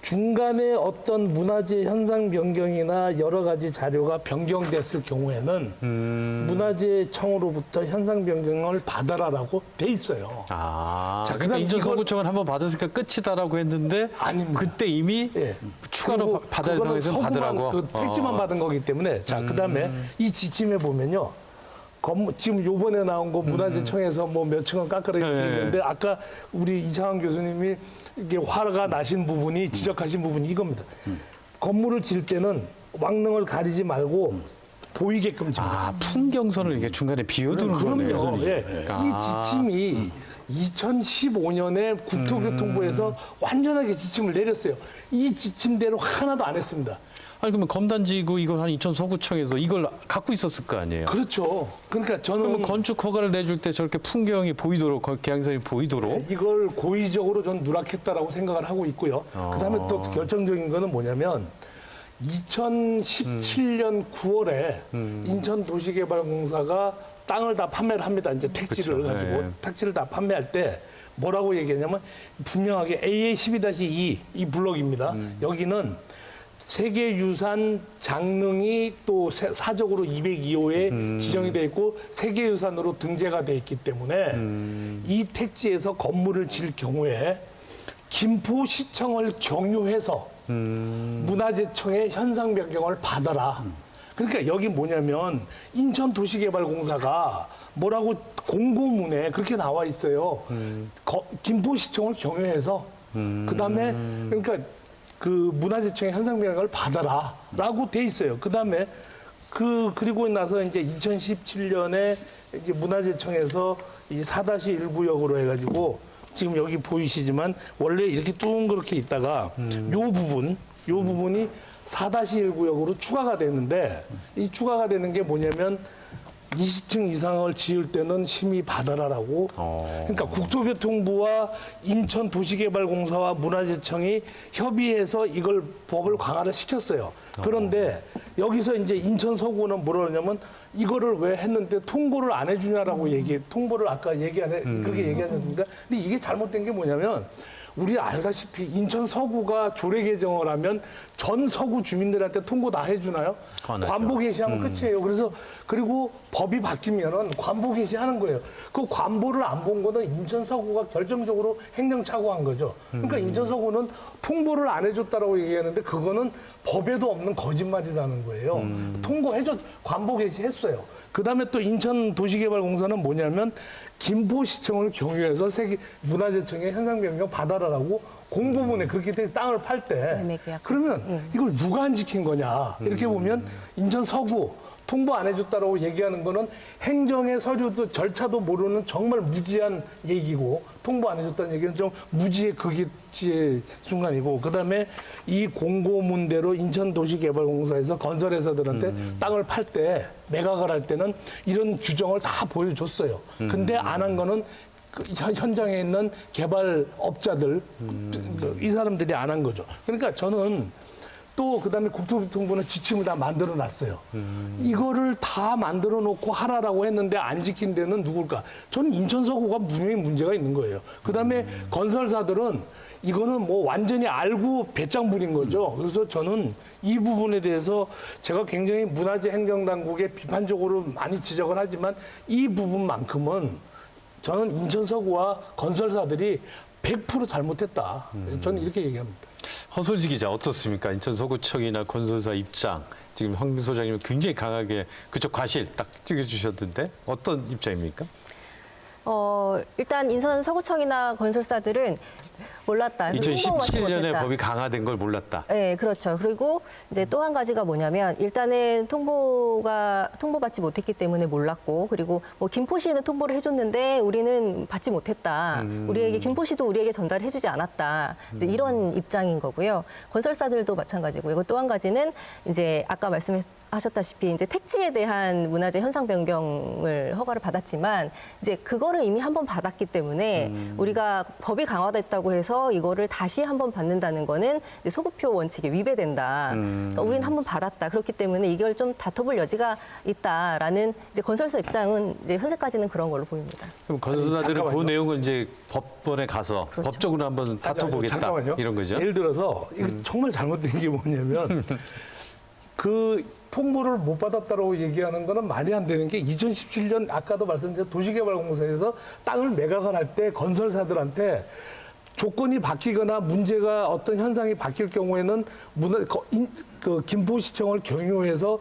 중간에 어떤 문화재 현상 변경이나 여러 가지 자료가 변경됐을 경우에는 문화재청으로부터 현상 변경을 받아라라고 돼 있어요. 자, 자, 그러니까 그다음 인천 이걸- 서구청은 한번 받았으니까 끝이다라고 했는데 아닙니다. 그때 이미 예. 추가로 받아야 그거는 상황에서는 서구만, 받으라고. 그 택지만 받은 거기 때문에 자 그다음에 이 지침에 보면요. 지금 요번에 나온 거 문화재청에서 뭐 몇 층은 깎아라 이렇게 있는데 아까 우리 이창환 교수님이 이게 화가 나신 부분이 지적하신 부분이 이겁니다. 건물을 질 때는 왕릉을 가리지 말고 보이게끔 지금. 아, 풍경선을 이렇게 중간에 비워두는 거네요. 그럼요. 예. 아. 이 지침이 2015년에 국토교통부에서 완전하게 지침을 내렸어요. 이 지침대로 하나도 안 했습니다. 아니 그러면 검단지구 이걸 한 인천 서구청에서 이걸 갖고 있었을 거 아니에요? 그렇죠. 그러니까 저는 그러면 건축 허가를 내줄 때 저렇게 풍경이 보이도록 계양선이 보이도록 이걸 고의적으로 전 누락했다라고 생각을 하고 있고요. 그다음에 또 결정적인 거는 뭐냐면 2017년 9월에 인천도시개발공사가 땅을 다 판매를 합니다. 이제 택지를 그렇죠. 가지고 네. 택지를 다 판매할 때 뭐라고 얘기하냐면 분명하게 AA12-2 이 블록입니다. 여기는 세계유산 장릉이 또 사적으로 202호에 지정이 돼 있고 세계유산으로 등재가 돼 있기 때문에 이 택지에서 건물을 질 경우에 김포시청을 경유해서 문화재청의 현상 변경을 받아라. 그러니까 여기 뭐냐면 인천도시개발공사가 뭐라고 공고문에 그렇게 나와 있어요. 김포시청을 경유해서 그다음에 그러니까 그 문화재청의 현상 변경을 받아라라고 돼 있어요. 그다음에 그리고 나서 이제 2017년에 이제 문화재청에서 이 4-1 구역으로 해가지고 지금 여기 보이시지만 원래 이렇게 둥그렇게 있다가 요 부분이 4-1 구역으로 추가가 되는데 이 추가가 되는 게 뭐냐면 20층 이상을 지을 때는 심의 받아라라고. 그러니까 국토교통부와 인천도시개발공사와 문화재청이 협의해서 이걸 법을 강화를 시켰어요. 그런데 여기서 이제 인천 서구는 뭐라 그러냐면 이거를 왜 했는데 통보를 안 해주냐라고 통보를 아까 그렇게 얘기하셨습니까? 근데 이게 잘못된 게 뭐냐면 우리 알다시피 인천 서구가 조례 개정을 하면 전 서구 주민들한테 통보 다 해주나요? 관보 게시하면 끝이에요. 그리고 법이 바뀌면은 관보 게시하는 거예요. 그 관보를 안 본 거는 인천 서구가 결정적으로 행정착오한 거죠. 그러니까 인천 서구는 통보를 안 해줬다라고 얘기하는데 그거는 법에도 없는 거짓말이라는 거예요. 관보 게시했어요. 그다음에 또 인천도시개발공사는 뭐냐면 김포시청을 경유해서 문화재청의 현상 변경 받아라라고 공고문에 그렇게 돼 땅을 팔 때 그러면 이걸 누가 안 지킨 거냐 이렇게 보면 인천 서구 통보 안 해줬다라고 얘기하는 거는 행정의 서류도 절차도 모르는 정말 무지한 얘기고 통보 안 해줬다는 얘기는 좀 무지의 극치의 순간이고 그다음에 이 공고문대로 인천도시개발공사에서 건설회사들한테 땅을 팔 때 매각을 할 때는 이런 규정을 다 보여줬어요. 근데 안 한 거는 현장에 있는 개발업자들 이 사람들이 안 한 거죠. 그러니까 저는 또 그다음에 국토교통부는 지침을 다 만들어 놨어요. 이거를 다 만들어 놓고 하라라고 했는데 안 지킨 데는 누굴까? 저는 인천 서구가 분명히 문제가 있는 거예요. 그다음에 건설사들은 이거는 뭐 완전히 알고 배짱 부린 거죠. 그래서 저는 이 부분에 대해서 제가 굉장히 문화재 행정당국에 비판적으로 많이 지적을 하지만 이 부분만큼은 저는 인천 서구와 건설사들이 100% 잘못했다. 저는 이렇게 얘기합니다. 허솔지 기자 어떻습니까? 인천 서구청이나 건설사 입장 지금 황 소장님 굉장히 강하게 그쪽 과실 딱 찍어주셨던데 어떤 입장입니까? 일단 인천 서구청이나 건설사들은 몰랐다. 2017년에 법이 강화된 걸 몰랐다. 네, 그렇죠. 그리고 이제 또 한 가지가 뭐냐면 일단은 통보받지 못했기 때문에 몰랐고 그리고 뭐 김포시는 통보를 해줬는데 우리는 받지 못했다. 우리에게 김포시도 우리에게 전달해주지 않았다. 이제 이런 입장인 거고요. 건설사들도 마찬가지고 이거 또 한 가지는 이제 아까 말씀하셨다시피 이제 택지에 대한 문화재 현상 변경을 허가를 받았지만 이제 그거를 이미 한 번 받았기 때문에 우리가 법이 강화됐다고 해서 이거를 다시 한 번 받는다는 거는 이제 소급표 원칙에 위배된다. 그러니까 우리는 한 번 받았다. 그렇기 때문에 이걸 좀 다퉈볼 여지가 있다라는 이제 건설사 입장은 이제 현재까지는 그런 걸로 보입니다. 그럼 건설사들은 그 내용을 이제 법원에 가서 그렇죠. 법적으로 한번 다퉈보겠다 잠깐만요. 이런 거죠. 예를 들어서 이거 정말 잘못된 게 뭐냐면 그 통보를 못 받았다고 얘기하는 거는 말이 안 되는 게 2017년 아까도 말씀드린 도시개발공사에서 땅을 매각을 할 때 건설사들한테 조건이 바뀌거나 문제가 어떤 현상이 바뀔 경우에는 김포시청을 경유해서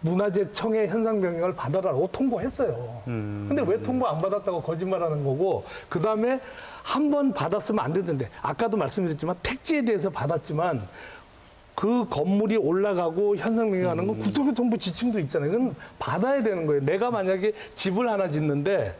문화재청의 현상 변경을 받아라고 통보했어요. 근데 왜 통보 안 받았다고 거짓말하는 거고 그다음에 한 번 받았으면 안 되는데 아까도 말씀드렸지만 택지에 대해서 받았지만 그 건물이 올라가고 현상명령하는 건 국토교통부 지침도 있잖아요. 이건 받아야 되는 거예요. 내가 만약에 집을 하나 짓는데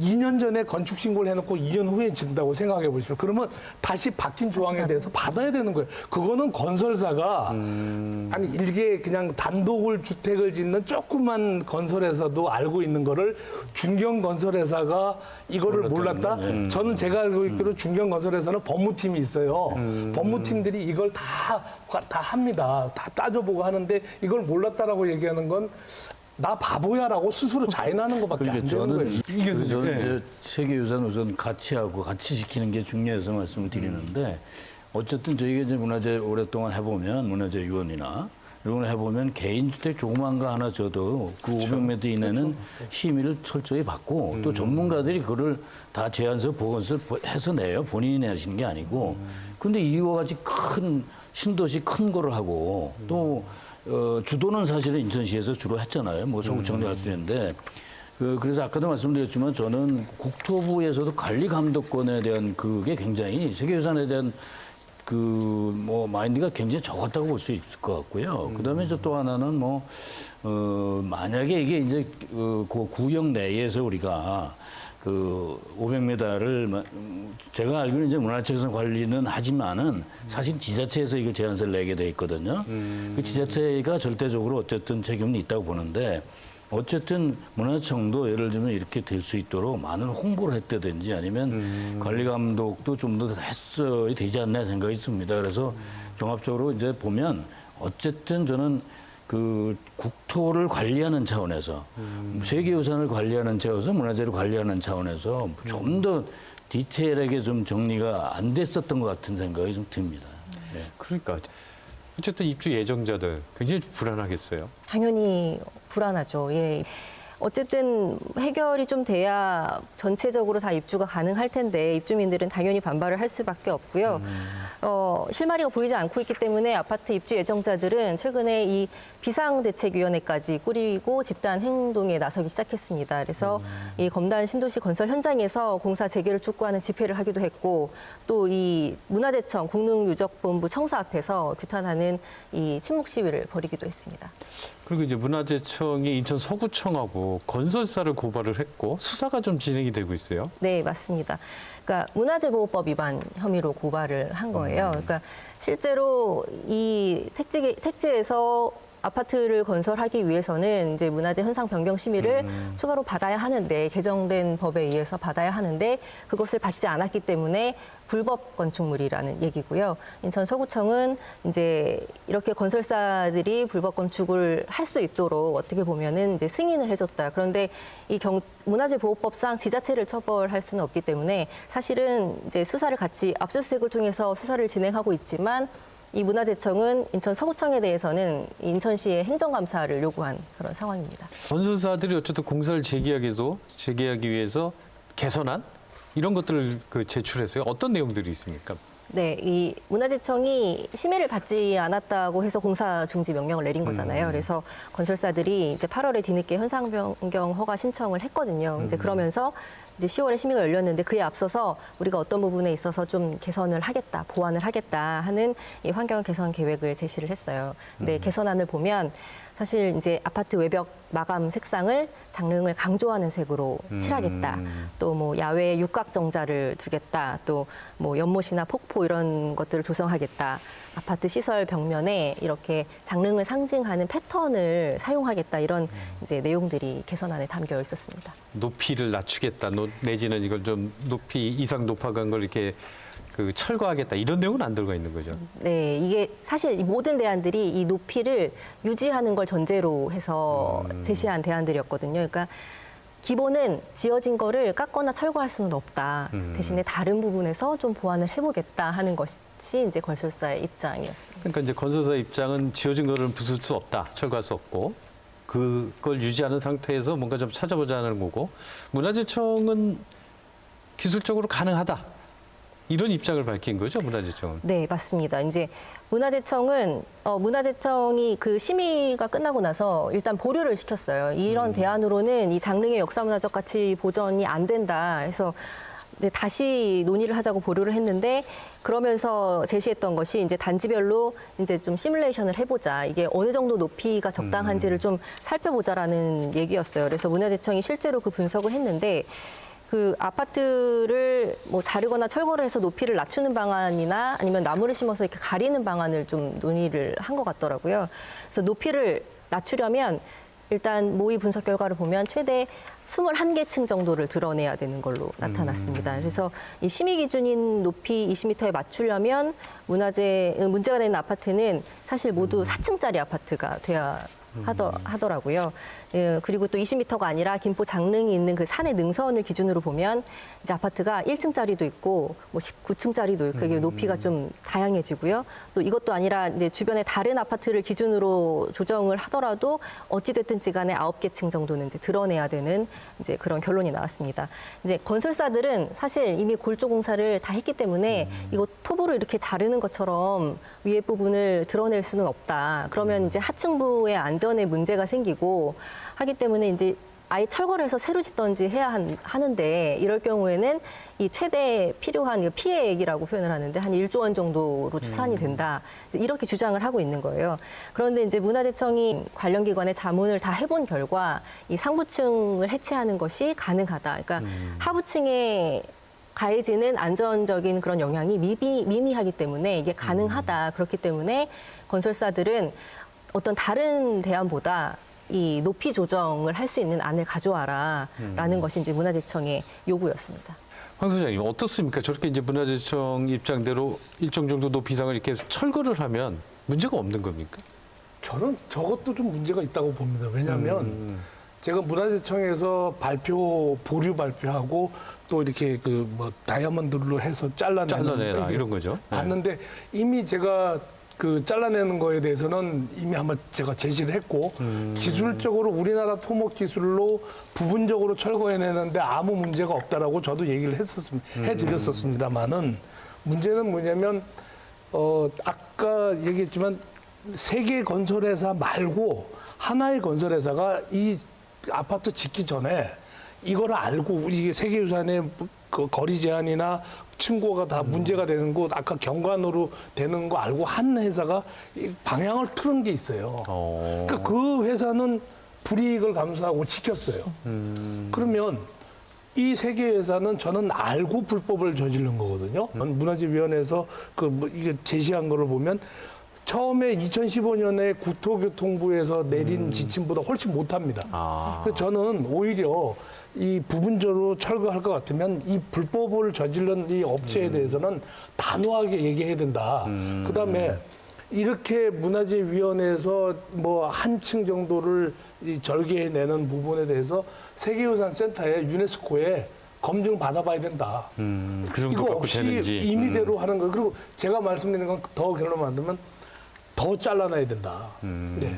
2년 전에 건축 신고를 해놓고 2년 후에 짓는다고 생각해 보십시오. 그러면 다시 바뀐 조항에 대해서 받아야 되는 거예요. 그거는 건설사가 아니 이게 그냥 단독을 주택을 짓는 조그만 건설회사도 알고 있는 거를 중견건설회사가 이거를 몰랐다? 저는 제가 알고 있기로 중견건설회사는 법무팀이 있어요. 법무팀들이 이걸 다 합니다. 다 따져보고 하는데 이걸 몰랐다라고 얘기하는 건 나 바보야라고 스스로 자인하는 것밖에 안 되는 거예요. 이 교수님. 저는 이제 세계유산 우선 같이 지키는 게 중요해서 말씀을 드리는데 어쨌든 저희가 이제 문화재 오랫동안 해보면 문화재 위원이나 이런 걸 해보면 개인주택 조그만 거 하나 줘도 그 500m 이내는 심의를 철저히 받고 또 전문가들이 그거를 다 제안서 보건서 해서 내요. 본인이 내시는 게 아니고. 근데 이와 같이 큰 신도시 큰 거를 하고 또 주도는 사실은 인천시에서 주로 했잖아요. 뭐 서구청도 할 수 있는데 그래서 아까도 말씀드렸지만 저는 국토부에서도 관리 감독권에 대한 그게 굉장히 세계유산에 대한 그 뭐 마인드가 굉장히 적었다고 볼 수 있을 것 같고요. 그다음에 이제 또 하나는 뭐 만약에 이게 이제 그 구역 내에서 우리가 그 500m를 제가 알기로는 이제 문화체에서 관리는 하지만은 사실 지자체에서 이거 제안서를 내게 돼 있거든요. 그 지자체가 절대적으로 어쨌든 책임은 있다고 보는데 어쨌든 문화청도 예를 들면 이렇게 될 수 있도록 많은 홍보를 했다든지 아니면 관리 감독도 좀 더 했어야 되지 않나 생각이 듭니다. 그래서 종합적으로 이제 보면 어쨌든 저는 그 국토를 관리하는 차원에서 세계유산을 관리하는 차원에서 문화재를 관리하는 차원에서 좀 더 디테일하게 좀 정리가 안 됐었던 것 같은 생각이 좀 듭니다. 네. 그러니까 어쨌든 입주 예정자들 굉장히 불안하겠어요. 당연히 불안하죠. 예. 어쨌든 해결이 좀 돼야 전체적으로 다 입주가 가능할 텐데 입주민들은 당연히 반발을 할 수밖에 없고요. 실마리가 보이지 않고 있기 때문에 아파트 입주 예정자들은 최근에 이 비상대책위원회까지 꾸리고 집단 행동에 나서기 시작했습니다. 그래서 이 검단 신도시 건설 현장에서 공사 재개를 촉구하는 집회를 하기도 했고 또 이 문화재청 국능유적본부 청사 앞에서 규탄하는 이 침묵 시위를 벌이기도 했습니다. 그리고 이제 문화재청이 인천 서구청하고 건설사를 고발을 했고 수사가 좀 진행이 되고 있어요. 네, 맞습니다. 그러니까 문화재보호법 위반 혐의로 고발을 한 거예요. 그러니까 실제로 이 택지에서 아파트를 건설하기 위해서는 이제 문화재 현상 변경 심의를 추가로 받아야 하는데 개정된 법에 의해서 받아야 하는데 그것을 받지 않았기 때문에 불법 건축물이라는 얘기고요. 인천 서구청은 이제 이렇게 건설사들이 불법 건축을 할 수 있도록 어떻게 보면은 이제 승인을 해줬다. 그런데 이 문화재보호법상 지자체를 처벌할 수는 없기 때문에 사실은 이제 수사를 같이 압수수색을 통해서 수사를 진행하고 있지만 이 문화재청은 인천 서구청에 대해서는 인천시의 행정감사를 요구한 그런 상황입니다. 건설사들이 어쨌든 공사를 재개하기 위해서 개선안 이런 것들을 제출했어요. 어떤 내용들이 있습니까? 네, 이 문화재청이 심의를 받지 않았다고 해서 공사 중지 명령을 내린 거잖아요. 그래서 건설사들이 이제 8월에 뒤늦게 현상 변경 허가 신청을 했거든요. 이제 그러면서 이제 10월에 심의가 열렸는데 그에 앞서서 우리가 어떤 부분에 있어서 좀 개선을 하겠다, 보완을 하겠다 하는 이 환경 개선 계획을 제시를 했어요. 근데 개선안을 보면 사실 이제 아파트 외벽 마감 색상을 장릉을 강조하는 색으로 칠하겠다. 또 뭐 야외에 육각 정자를 두겠다. 또 뭐 연못이나 폭포 이런 것들을 조성하겠다. 아파트 시설 벽면에 이렇게 장릉을 상징하는 패턴을 사용하겠다. 이런 이제 내용들이 개선안에 담겨 있었습니다. 높이를 낮추겠다. 내지는 이걸 좀 높이 이상 높아간 걸 이렇게 철거하겠다. 이런 내용은 안 들어가 있는 거죠. 네, 이게 사실 이 모든 대안들이 이 높이를 유지하는 걸 전제로 해서 제시한 대안들이었거든요. 그러니까 기본은 지어진 거를 깎거나 철거할 수는 없다. 대신에 다른 부분에서 좀 보완을 해보겠다 하는 것이 이제 건설사의 입장이었습니다. 그러니까 이제 건설사 입장은 지어진 거를 부술 수 없다. 철거할 수 없고 그걸 유지하는 상태에서 뭔가 좀 찾아보자는 거고 문화재청은 기술적으로 가능하다. 이런 입장을 밝힌 거죠, 문화재청은? 네, 맞습니다. 이제 문화재청이 그 심의가 끝나고 나서 일단 보류를 시켰어요. 이런 대안으로는 이 장릉의 역사문화적 가치 보전이 안 된다 해서 이제 다시 논의를 하자고 보류를 했는데 그러면서 제시했던 것이 이제 단지별로 이제 좀 시뮬레이션을 해보자. 이게 어느 정도 높이가 적당한지를 좀 살펴보자라는 얘기였어요. 그래서 문화재청이 실제로 그 분석을 했는데 그 아파트를 뭐 자르거나 철거를 해서 높이를 낮추는 방안이나 아니면 나무를 심어서 이렇게 가리는 방안을 좀 논의를 한 것 같더라고요. 그래서 높이를 낮추려면 일단 모의 분석 결과를 보면 최대 21개 층 정도를 드러내야 되는 걸로 나타났습니다. 그래서 이 심의 기준인 높이 20m에 맞추려면 문제가 되는 아파트는 사실 모두 4층짜리 아파트가 돼야 하더라고요. 예, 그리고 또 20m가 아니라 김포 장릉이 있는 그 산의 능선을 기준으로 보면 이제 아파트가 1층짜리도 있고 뭐 19층짜리도 있고 이게 높이가 좀 다양해지고요. 또 이것도 아니라 이제 주변의 다른 아파트를 기준으로 조정을 하더라도 어찌됐든지 간에 9개 층 정도는 이제 드러내야 되는 이제 그런 결론이 나왔습니다. 이제 건설사들은 사실 이미 골조 공사를 다 했기 때문에 이거 톱으로 이렇게 자르는 것처럼 위에 부분을 드러낼 수는 없다. 그러면 이제 하층부의 안전에 문제가 생기고 하기 때문에 이제 아예 철거를 해서 새로 짓던지 해야 하는데 이럴 경우에는 이 최대 필요한 피해액이라고 표현을 하는데 한 1조 원 정도로 추산이 된다. 이렇게 주장을 하고 있는 거예요. 그런데 이제 문화재청이 관련 기관에 자문을 다 해본 결과 이 상부층을 해체하는 것이 가능하다. 그러니까 하부층에 가해지는 안전적인 그런 영향이 미미하기 때문에 이게 가능하다. 그렇기 때문에 건설사들은 어떤 다른 대안보다 이 높이 조정을 할 수 있는 안을 가져와라라는 것이 이제 문화재청의 요구였습니다. 황 소장님 어떻습니까? 저렇게 이제 문화재청 입장대로 일정 정도 높이 이상을 이렇게 해서 철거를 하면 문제가 없는 겁니까? 저는 저것도 좀 문제가 있다고 봅니다. 왜냐하면 제가 문화재청에서 보류 발표하고 또 이렇게 그 뭐 다이아몬드로 해서 잘라내라 이런 거죠. 봤는데 이미 제가 그 잘라내는 거에 대해서는 이미 한번 제가 제시를 했고 기술적으로 우리나라 토목 기술로 부분적으로 철거해내는데 아무 문제가 없다라고 저도 얘기를 해드렸었습니다만은 문제는 뭐냐면 아까 얘기했지만 세 개 건설회사 말고 하나의 건설회사가 이 아파트 짓기 전에 이거를 알고 우리 세계유산의 그 거리 제한이나 층고가 다 문제가 되는 곳, 아까 경관으로 되는 거 알고 한 회사가 방향을 틀은 게 있어요. 그러니까 그 회사는 불이익을 감수하고 지켰어요. 그러면 이 세 개 회사는 저는 알고 불법을 저지른 거거든요. 문화재위원회에서 이게 제시한 거를 보면 처음에 2015년에 국토교통부에서 내린 지침보다 훨씬 못합니다. 그래서 저는 오히려 이 부분적으로 철거할 것 같으면 이 불법을 저지른 이 업체에 대해서는 단호하게 얘기해야 된다. 그다음에 이렇게 문화재위원회에서 뭐 한 층 정도를 절개해내는 부분에 대해서 세계유산센터에 유네스코에 검증 받아봐야 된다. 그 정도 이거 갖고 없이 되는지. 임의대로 하는 거. 그리고 제가 말씀드리는 건 더 결론 만들면 더 잘라놔야 된다. 네.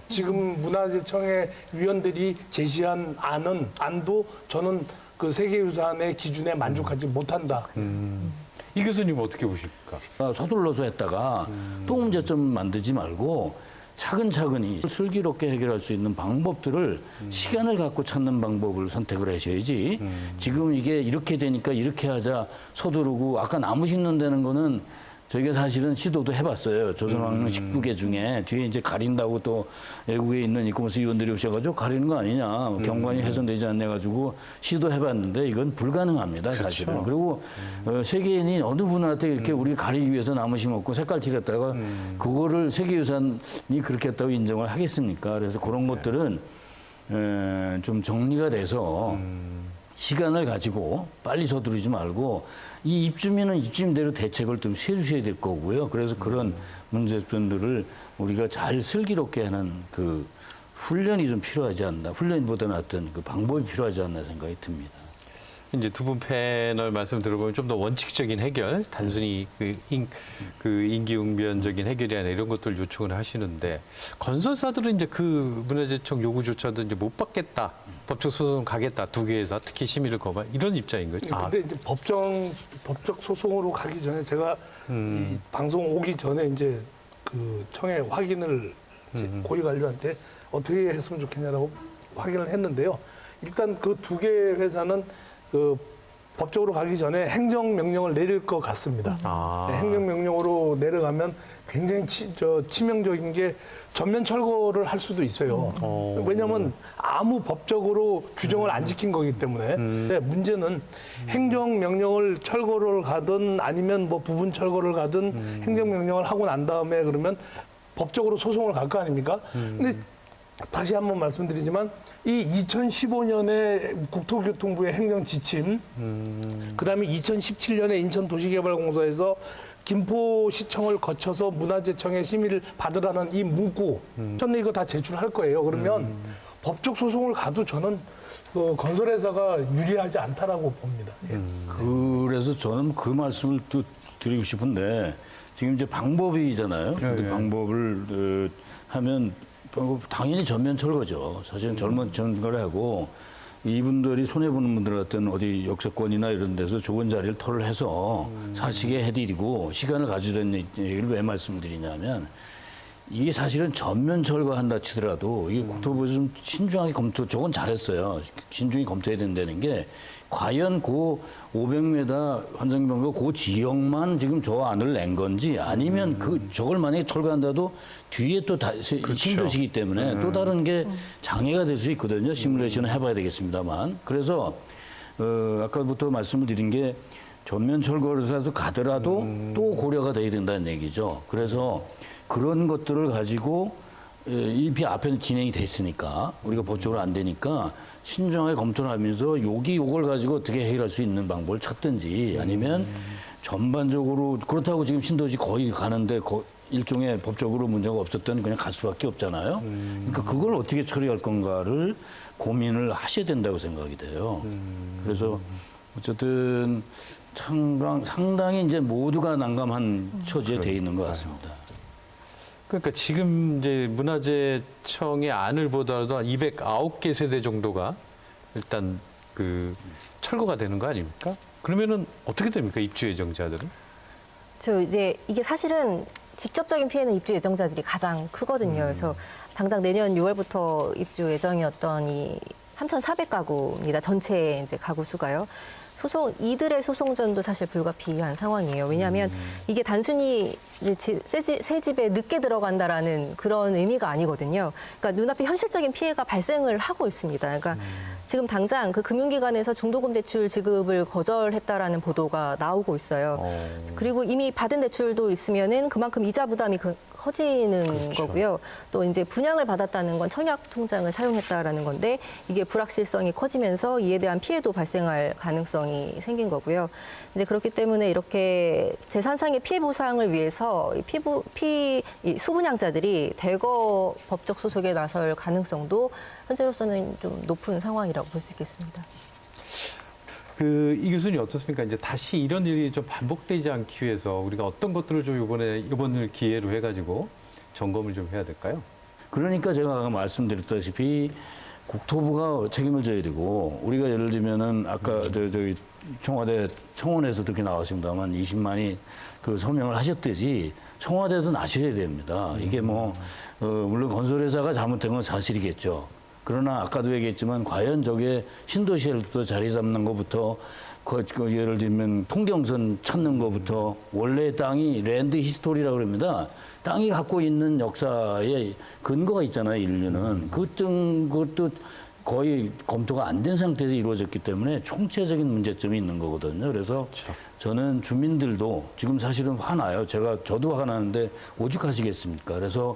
지금 문화재청의 위원들이 제시한 안도 저는 그 세계유산의 기준에 만족하지 못한다. 이 교수님 어떻게 보십니까? 서둘러서 했다가 또 문제점 만들지 말고 차근차근히 슬기롭게 해결할 수 있는 방법들을 시간을 갖고 찾는 방법을 선택을 하셔야지. 지금 이게 이렇게 되니까 이렇게 하자 서두르고 아까 나무 심는다는 거는 저희가 사실은 시도도 해봤어요. 조선왕릉 19개 중에 뒤에 이제 가린다고 또 외국에 있는 이코머스 위원들이 오셔가지고 가리는 거 아니냐. 경관이 훼손되지 않네 가지고 시도해봤는데 이건 불가능합니다. 사실은. 그리고 세계인이 어느 분한테 이렇게 우리가 가리기 위해서 나무 심었고 색깔 칠했다가 그거를 세계유산이 그렇게 했다고 인정을 하겠습니까? 그래서 그런 것들은 좀 정리가 돼서 시간을 가지고 빨리 서두르지 말고 이 입주민은 입주민대로 대책을 좀 세주셔야 될 거고요. 그래서 그런 문제점들을 우리가 잘 슬기롭게 하는 그 훈련이 좀 필요하지 않나. 훈련보다는 어떤 그 방법이 필요하지 않나 생각이 듭니다. 이제 두 분 패널 말씀 들어보면 좀 더 원칙적인 해결, 단순히 그 임기응변적인 해결이 아니라 이런 것들을 요청을 하시는데 건설사들은 이제 그 문화재청 요구조차도 이제 못 받겠다, 법적 소송 가겠다, 두 개에서 특히 심의를 거부 이런 입장인 거죠. 근데 이제 법적 소송으로 가기 전에 제가 이 방송 오기 전에 이제 그 청에 확인을 고위관료한테 어떻게 했으면 좋겠냐라고 확인을 했는데요. 일단 그 두 개 회사는 그 법적으로 가기 전에 행정명령을 내릴 것 같습니다. 아. 네, 행정명령으로 내려가면 굉장히 치명적인 게 전면 철거를 할 수도 있어요. 왜냐하면 아무 법적으로 규정을 안 지킨 거기 때문에. 근데 문제는 행정명령을 철거를 가든 아니면 뭐 부분 철거를 가든 행정명령을 하고 난 다음에 그러면 법적으로 소송을 갈 거 아닙니까? 근데 다시 한번 말씀드리지만 이 2015년에 국토교통부의 행정지침, 그다음에 2017년에 인천도시개발공사에서 김포시청을 거쳐서 문화재청의 심의를 받으라는 이 문구, 저는 이거 다 제출할 거예요. 그러면 법적 소송을 가도 저는 그 건설회사가 유리하지 않다라고 봅니다. 예. 그래서 저는 그 말씀을 또 드리고 싶은데 지금 이제 방법이잖아요. 근데 방법을 하면 당연히 전면 철거죠. 사실은 전면 철거를 하고 이분들이 손해보는 분들 같은 어디 역세권이나 이런 데서 좋은 자리를 털을 해서 사시게 해드리고 시간을 가지던 얘기를 왜 말씀드리냐면 이게 사실은 전면 철거한다 치더라도 이게 국토부에서 좀 신중하게 저건 잘했어요. 신중히 검토해야 된다는 게 과연 그 500m 환승병가 그 지역만 지금 저 안을 낸 건지 아니면 저걸 만약에 철거한다도 뒤에 또 신도시기 때문에 또 다른 게 장애가 될 수 있거든요. 시뮬레이션을 해봐야 되겠습니다만. 그래서 아까부터 말씀을 드린 게 전면 철거를 해서 가더라도 또 고려가 돼야 된다는 얘기죠. 그래서 그런 것들을 가지고 이미 앞에는 진행이 됐으니까 우리가 법적으로 안 되니까 신중하게 검토를 하면서 요걸 가지고 어떻게 해결할 수 있는 방법을 찾든지 아니면 전반적으로 그렇다고 지금 신도시 거의 가는데 일종의 법적으로 문제가 없었던 그냥 갈 수밖에 없잖아요. 그러니까 그걸 어떻게 처리할 건가를 고민을 하셔야 된다고 생각이 돼요. 그래서 어쨌든 상당히 이제 모두가 난감한 처지에 돼 있는 것 같습니다. 그러니까 지금 이제 문화재청의 안을 보더라도 209개 세대 정도가 일단 그 철거가 되는 거 아닙니까? 그러면은 어떻게 됩니까? 입주 예정자들은? 이게 사실은 직접적인 피해는 입주 예정자들이 가장 크거든요. 그래서 당장 내년 6월부터 입주 예정이었던 이 3,400가구입니다. 전체 이제 가구 수가요. 이들의 소송전도 사실 불가피한 상황이에요. 왜냐하면 이게 단순히 이제 새 집에 늦게 들어간다라는 그런 의미가 아니거든요. 그러니까 눈앞에 현실적인 피해가 발생을 하고 있습니다. 그러니까 지금 당장 그 금융기관에서 중도금 대출 지급을 거절했다라는 보도가 나오고 있어요. 그리고 이미 받은 대출도 있으면은 그만큼 이자 부담이 커지는 거고요. 또 이제 분양을 받았다는 건 청약 통장을 사용했다라는 건데 이게 불확실성이 커지면서 이에 대한 피해도 발생할 가능성이 생긴 거고요. 이제 그렇기 때문에 이렇게 재산상의 피해 보상을 위해서 이 수분양자들이 대거 법적 소송에 나설 가능성도 현재로서는 좀 높은 상황이라고 볼 수 있겠습니다. 이 교수님 어떻습니까? 이제 다시 이런 일이 좀 반복되지 않기 위해서 우리가 어떤 것들을 좀 이번을 기회로 해가지고 점검을 좀 해야 될까요? 그러니까 제가 아까 말씀드렸다시피 국토부가 책임을 져야 되고 우리가 예를 들면은 아까 저기 청원에서 그렇게 나왔습니다만 20만이 그 서명을 하셨듯이 청와대도 나서야 됩니다. 이게 물론 건설회사가 잘못된 건 사실이겠죠. 그러나 아까도 얘기했지만 과연 저게 신도시에도 자리 잡는 것부터 예를 들면 통경선 찾는 것부터 원래 땅이 랜드 히스토리라고 그럽니다. 땅이 갖고 있는 역사의 근거가 있잖아요, 인류는. 그것도 거의 검토가 안 된 상태에서 이루어졌기 때문에 총체적인 문제점이 있는 거거든요. 그래서 저는 주민들도 지금 사실은 화나요. 저도 화나는데 오죽하시겠습니까? 그래서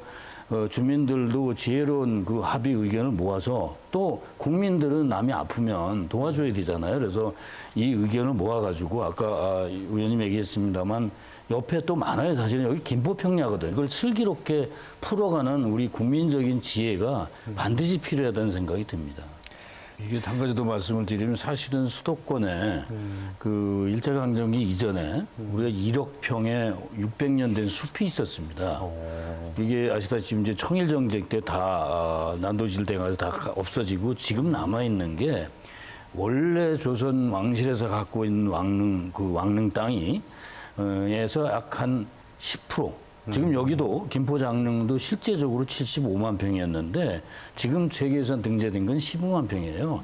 주민들도 지혜로운 그 합의 의견을 모아서 또 국민들은 남이 아프면 도와줘야 되잖아요. 그래서 이 의견을 모아가지고 아까 의원님 얘기했습니다만 옆에 또 많아요. 사실은 여기 김포평야거든요. 이걸 슬기롭게 풀어가는 우리 국민적인 지혜가 반드시 필요하다는 생각이 듭니다. 이게 한 가지 더 말씀을 드리면 사실은 수도권에 그 일제강점기 이전에 우리가 1억 평에 600년 된 숲이 있었습니다. 이게 아시다시피 이제 청일정쟁 때 다 난도질 돼가지고 다 없어지고 지금 남아있는 게 원래 조선 왕실에서 갖고 있는 왕릉 땅이 에서 약 한 10% 지금 여기도 김포 장릉도 실제적으로 75만 평이었는데 지금 세계유산 등재된 건 15만 평이에요.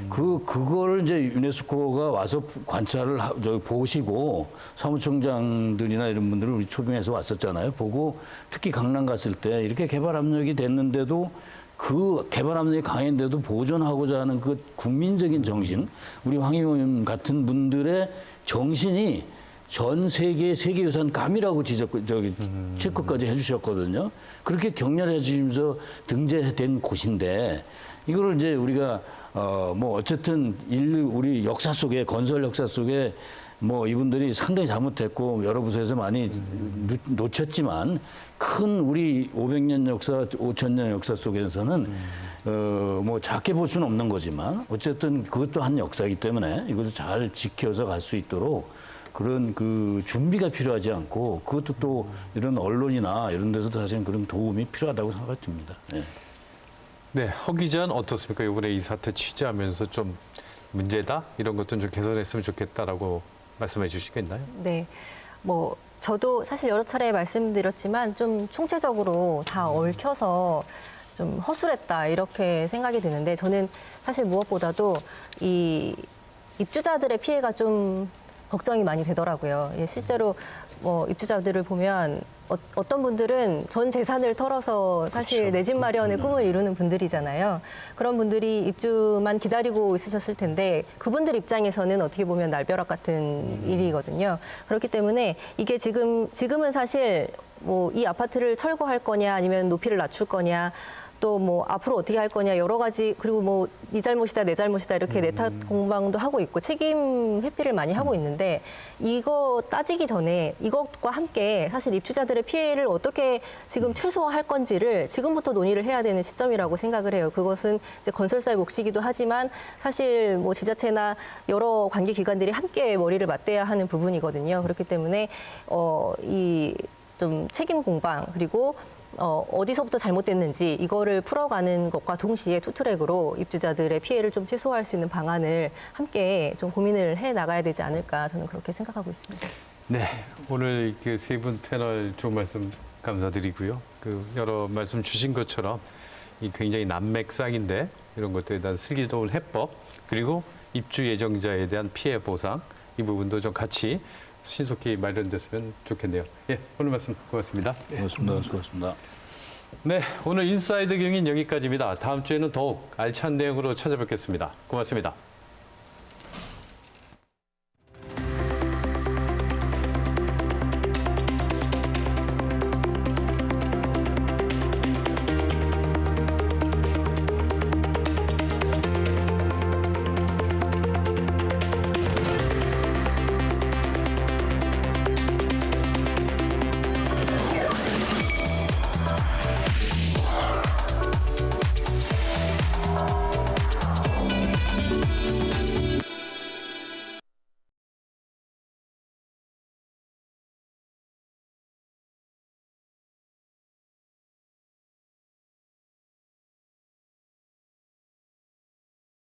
그거를 이제 유네스코가 와서 관찰을 보시고 사무총장들이나 이런 분들을 우리 초빙해서 왔었잖아요. 보고 특히 강남 갔을 때 이렇게 개발 압력이 됐는데도 그 개발 압력이 강했는데도 보존하고자 하는 그 국민적인 정신, 우리 황 의원 같은 분들의 정신이 전 세계 세계유산 감이라고 체크까지 해주셨거든요. 그렇게 격려해 주시면서 등재된 곳인데 이거를 이제 우리가 뭐 어쨌든 인류 우리 역사 속에 건설 역사 속에 뭐 이분들이 상당히 잘못했고 여러 부서에서 많이 놓쳤지만 큰 우리 500년 역사, 5000년 역사 속에서는 뭐 작게 볼 수는 없는 거지만 어쨌든 그것도 한 역사이기 때문에 이것을 잘 지켜서 갈 수 있도록 그런 그 준비가 필요하지 않고 그것도 또 이런 언론이나 이런 데서도 사실은 그런 도움이 필요하다고 생각이 듭니다. 네. 네, 허 기자는 어떻습니까? 이번에 이 사태 취재하면서 좀 문제다? 이런 것도 좀 개선했으면 좋겠다라고 말씀해 주시겠나요? 네. 뭐 저도 사실 여러 차례 말씀드렸지만 좀 총체적으로 다 얽혀서 좀 허술했다 이렇게 생각이 드는데 저는 사실 무엇보다도 이 입주자들의 피해가 좀 걱정이 많이 되더라고요. 예, 실제로 뭐 입주자들을 보면 어떤 분들은 전 재산을 털어서 사실 내 집 마련의 꿈을 이루는 분들이잖아요. 그런 분들이 입주만 기다리고 있으셨을 텐데 그분들 입장에서는 어떻게 보면 날벼락 같은 일이거든요. 그렇기 때문에 이게 지금은 사실 뭐 이 아파트를 철거할 거냐 아니면 높이를 낮출 거냐 또 뭐 앞으로 어떻게 할 거냐 여러 가지 그리고 뭐 네 잘못이다 내 잘못이다 이렇게 내탓 공방도 하고 있고 책임 회피를 많이 하고 있는데 이거 따지기 전에 이것과 함께 사실 입주자들의 피해를 어떻게 지금 최소화할 건지를 지금부터 논의를 해야 되는 시점이라고 생각을 해요. 그것은 이제 건설사의 몫이기도 하지만 사실 뭐 지자체나 여러 관계 기관들이 함께 머리를 맞대야 하는 부분이거든요. 그렇기 때문에 이 좀 책임 공방 그리고 어디서부터 잘못됐는지 이거를 풀어가는 것과 동시에 투트랙으로 입주자들의 피해를 좀 최소화할 수 있는 방안을 함께 좀 고민을 해 나가야 되지 않을까 저는 그렇게 생각하고 있습니다. 네, 오늘 그 세 분 패널 좋은 말씀 감사드리고요. 그 여러 말씀 주신 것처럼 이 굉장히 난맥상인데 이런 것들에 대한 슬기로운 해법 그리고 입주 예정자에 대한 피해 보상 이 부분도 좀 같이 신속히 마련됐으면 좋겠네요. 예, 오늘 말씀 고맙습니다. 고맙습니다. 수고하셨습니다. 네, 오늘 인사이드 경인 여기까지입니다. 다음 주에는 더욱 알찬 내용으로 찾아뵙겠습니다. 고맙습니다.